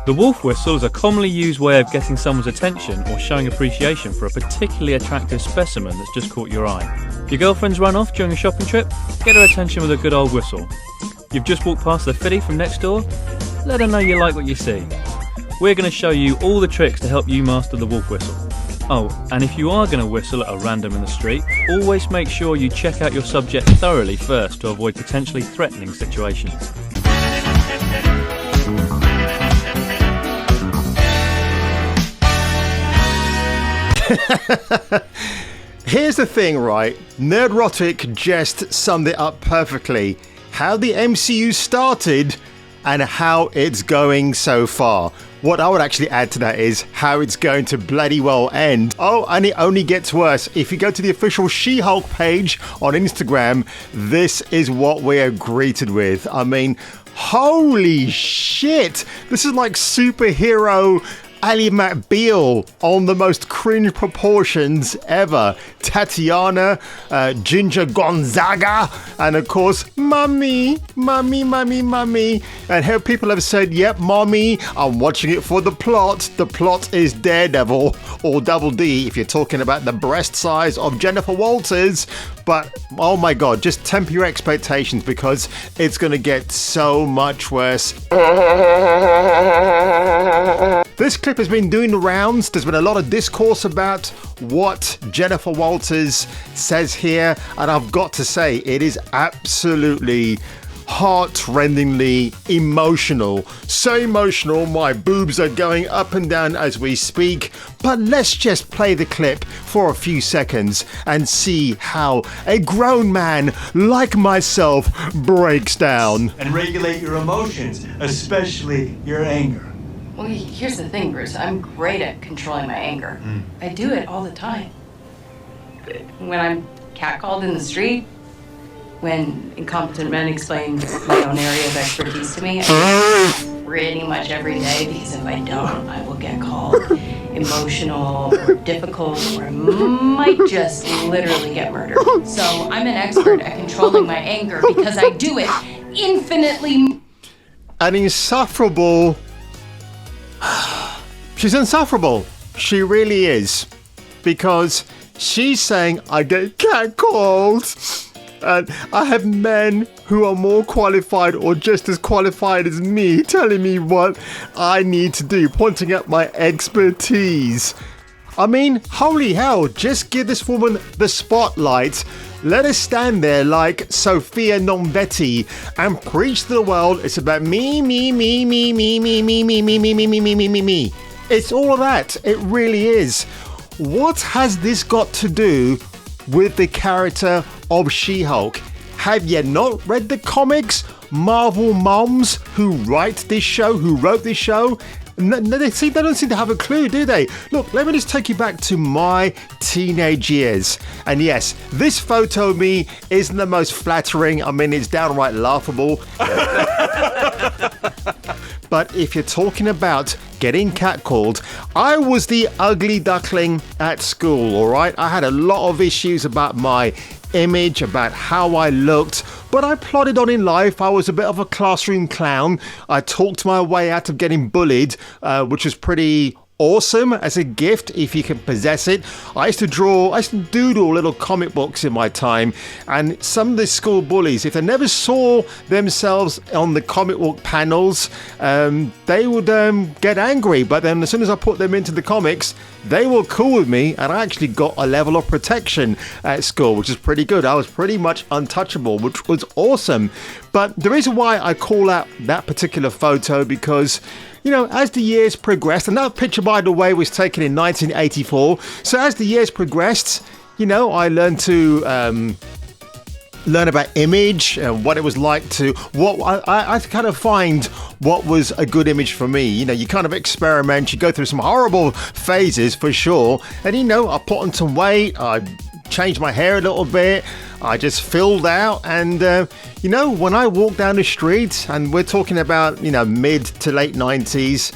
The wolf whistle is a commonly used way of getting someone's attention or showing appreciation for a particularly attractive specimen that's just caught your eye. Your girlfriend's run off during a shopping trip? Get her attention with a good old whistle. You've just walked past the fiddy from next door? Let her know you like what you see. We're going to show you all the tricks to help you master the wolf whistle. Oh, and if you are going to whistle at a random in the street, always make sure you check out your subject thoroughly first to avoid potentially threatening situations. Here's the thing, right? Nerdrotic just summed it up perfectly. How the MCU started and how it's going so far. What I would actually add to that is how it's going to bloody well end. Oh, and it only gets worse. If you go to the official She-Hulk page on Instagram, this is what we are greeted with. I mean, holy shit! This is like superhero Ally McBeal on the most cringe proportions ever. Tatiana, Ginger Gonzaga, and of course, Mummy. And here people have said, yep, Mommy, I'm watching it for the plot. The plot is Daredevil, or Double D if you're talking about the breast size of Jennifer Walters. But, oh my god, just temper your expectations because it's going to get so much worse. This clip has been doing the rounds. There's been a lot of discourse about what Jennifer Walters says here, and I've got to say, it is absolutely heart-rendingly emotional. So emotional, my boobs are going up and down as we speak. But let's just play the clip for a few seconds and see how a grown man like myself breaks down. And regulate your emotions, especially your anger. Well, here's the thing, Bruce. I'm great at controlling my anger. I do it all the time. When I'm catcalled in the street, when incompetent men explain my own area of expertise to me, I do it pretty much every day, because if I don't, I will get called emotional or difficult, or I might just literally get murdered. So I'm an expert at controlling my anger because I do it infinitely. An insufferable... She's insufferable. She really is. Because she's saying, I get catcalled. And I have men who are more qualified or just as qualified as me telling me what I need to do, pointing at my expertise. I mean, holy hell, just give this woman the spotlight. Let her stand there like Sophia Nombetti and preach to the world it's about me. It's all of that. It really is. What has this got to do with the character of She-Hulk? Have you not read the comics? Marvel moms who wrote this show, they don't seem to have a clue, do they? Look, let me just take you back to my teenage years. And yes, this photo of me isn't the most flattering. I mean, it's downright laughable. But if you're talking about getting catcalled, I was the ugly duckling at school, all right? I had a lot of issues about my image, about how I looked, but I plodded on in life. I was a bit of a classroom clown. I talked my way out of getting bullied, which was pretty awesome as a gift if you can possess it. I used to doodle little comic books in my time, and some of the school bullies, if they never saw themselves on the comic book panels, they would get angry. But then as soon as I put them into the comics, they were cool with me, and I actually got a level of protection at school, which is pretty good. I was pretty much untouchable, which was awesome. But the reason why I call out that particular photo, because you know, as the years progressed, and that picture, by the way, was taken in 1984. So as the years progressed, you know, I learned to learn about image and what it was like to, I kind of find what was a good image for me. You know, you kind of experiment, you go through some horrible phases for sure. And, you know, I put on some weight, I changed my hair a little bit, I just filled out, and you know, when I walk down the street, and we're talking about, you know, mid to late 90s,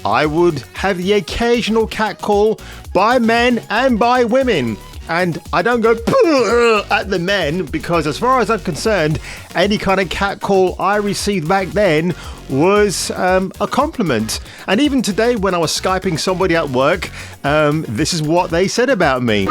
I would have the occasional catcall by men and by women. and I don't go at the men, because as far as I'm concerned, any kind of catcall I received back then was a compliment. And even today when I was Skyping somebody at work, this is what they said about me.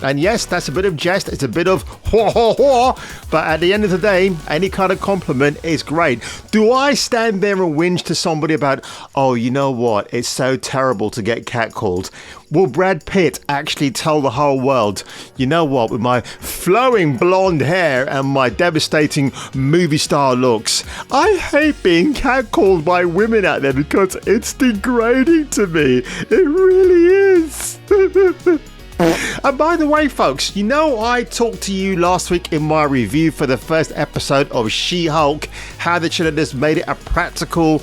And yes, that's a bit of jest, it's a bit of but at the end of the day, any kind of compliment is great. Do I stand there and whinge to somebody about, oh, you know what, it's so terrible to get catcalled? Will Brad Pitt actually tell the whole world, you know what, with my flowing blonde hair and my devastating movie star looks, I hate being catcalled by women out there because it's degrading to me. It really is. And by the way, folks, you know I talked to you last week in my review for the first episode of She-Hulk, how they should have just made it a practical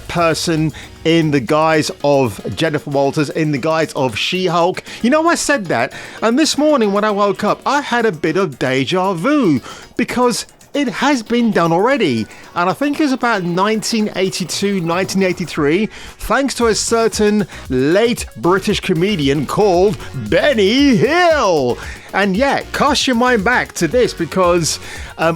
person in the guise of Jennifer Walters, in the guise of She-Hulk. You know, I said that, and this morning when I woke up, I had a bit of deja vu, because it has been done already, and I think it was about 1982, 1983, thanks to a certain late British comedian called Benny Hill. And yeah, cast your mind back to this, because I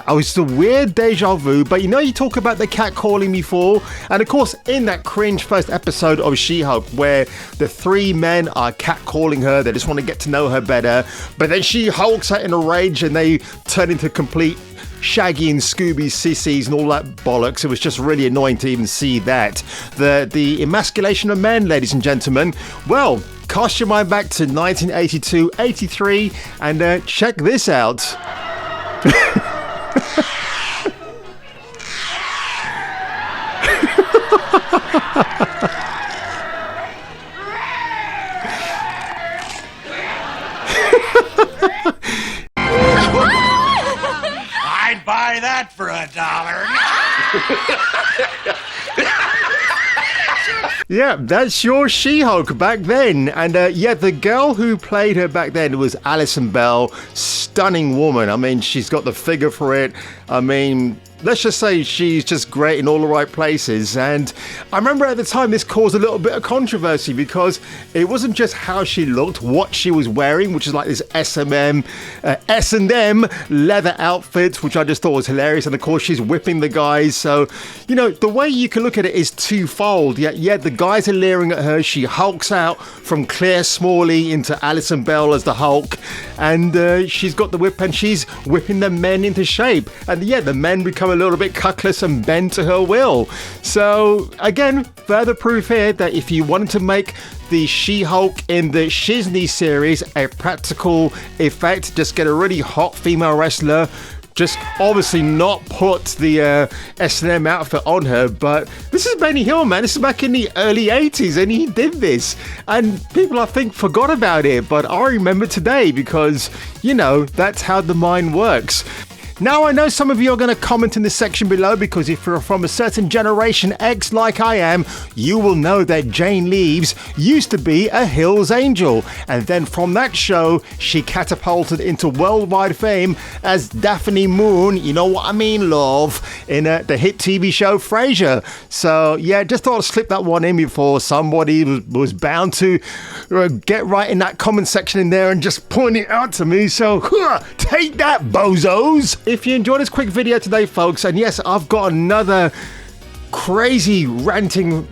was the weird deja vu. But you know, you talk about the cat calling before, and of course in that cringe first episode of She-Hulk, where the three men are cat calling her, they just want to get to know her better, but then she hulks out in a rage and they turn into complete Shaggy and Scooby sissies and all that bollocks. It was just really annoying to even see that. The emasculation of men, ladies and gentlemen. Well, cast your mind back to 1982, 83, and check this out. I'd buy that for $1. Yeah, that's your She-Hulk back then. And the girl who played her back then was Alison Bell. Stunning woman. I mean, she's got the figure for it. I mean, let's just say she's just great in all the right places. And I remember at the time this caused a little bit of controversy, because it wasn't just how she looked, what she was wearing, which is like this S&M leather outfit, which I just thought was hilarious. And of course she's whipping the guys. So, you know, the way you can look at it is twofold. Yeah, the guys are leering at her. She hulks out from Claire Smalley into Alison Bell as the Hulk. And she's got the whip and she's whipping the men into shape. And yeah, the men become a little bit cuckless and bend to her will. So again, further proof here that if you wanted to make the She-Hulk in the Shizney series a practical effect, just get a really hot female wrestler, just obviously not put the S&M outfit on her. But this is Benny Hill, man. This is back in the early 80s and he did this, and people I think forgot about it, but I remember today, because you know, that's how the mind works. Now, I know some of you are going to comment in the section below, because if you're from a certain Generation X like I am, you will know that Jane Leeves used to be a Hills Angel, and then from that show she catapulted into worldwide fame as Daphne Moon, you know what I mean, love, in the hit TV show Frasier. So yeah, just thought I'd slip that one in before somebody was bound to get right in that comment section in there and just point it out to me. So take that, bozos. If you enjoyed this quick video today, folks, and yes, I've got another crazy ranting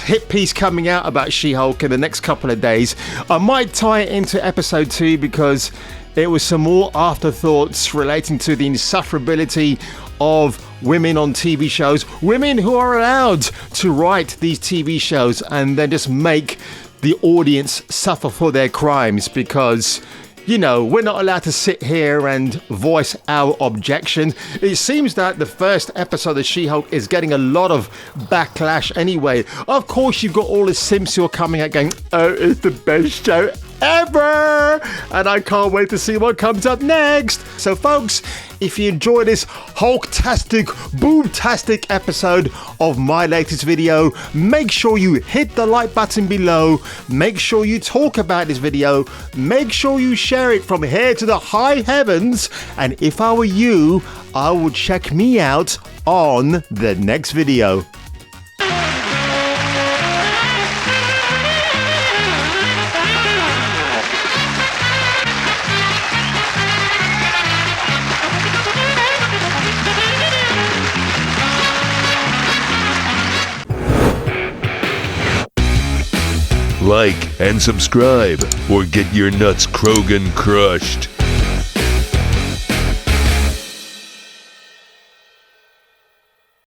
hit piece coming out about She-Hulk in the next couple of days. I might tie it into episode 2, because it was some more afterthoughts relating to the insufferability of women on TV shows, women who are allowed to write these TV shows and then just make the audience suffer for their crimes, because you know, we're not allowed to sit here and voice our objections. It seems that the first episode of She-Hulk is getting a lot of backlash anyway. Of course, you've got all the simps who are coming out going, oh, it's the best show ever, and I can't wait to see what comes up next. So folks, if you enjoyed this Hulk-tastic, boob-tastic episode of my latest video, make sure you hit the like button below, make sure you talk about this video, make sure you share it from here to the high heavens, and if I were you, I would check me out on the next video. like, and subscribe, or get your nuts Krogan crushed.